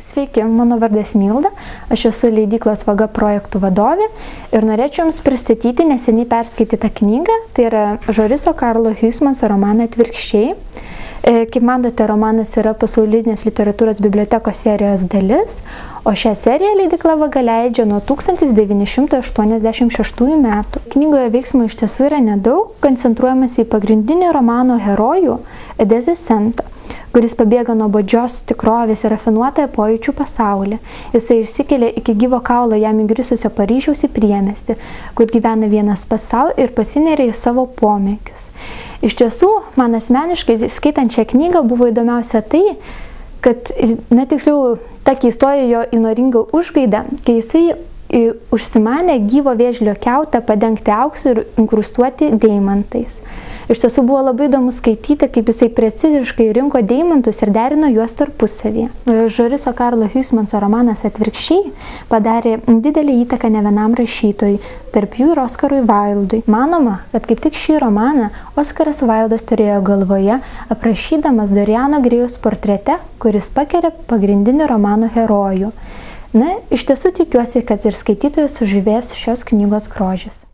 Sveiki, mano vardas Milda, aš esu leidyklos Vaga projektų vadovė ir norėčiau Jums pristatyti neseniai perskaitytą knygą, tai yra Žoriso Karlo Huysmanso romaną Atvirkščiai. Kaip matote, romanas yra pasaulinės literatūros bibliotekos serijos dalis, o šią seriją leidykla Vaga leidžia nuo 1986 metų. Knygoje veiksmo iš tiesų yra nedaug, koncentruojamas į pagrindinį romano herojų Descentą, kuris pabėga nuo bodžios tikrovės ir rafinuotąją pojūčių pasaulį. Jisai išsikelia iki gyvo kaulo jam įgrisusio Paryžiaus į priemiestį, kur gyvena vienas pats sau ir pasineria į savo pomėgius. Iš tiesų, man asmeniškai, skaitant šią knygą, buvo įdomiausia tai, kad, tiksliau, ta keistoji jo įnoringa užgaida, kai jisai užsimanė gyvo vėžlio kiautą padengti auksu ir inkrustuoti deimantais. Iš tiesų buvo labai įdomu skaityti, kaip jisai preciziškai rinko deimantus ir derino juos tarpusavyje. Žoriso Karlo Huysmanso romanas Atvirkščiai padarė didelį įtaką ne vienam rašytojui, tarp jų ir Oskarui Wildui. Manoma, kad kaip tik šį romaną Oskaras Wildas turėjo galvoje, aprašydamas Doriano Grėjaus portrete, kuris pakeria pagrindinį romano herojų. Iš tiesų tikiuosi, kad ir skaitytojus sužavės šios knygos grožis.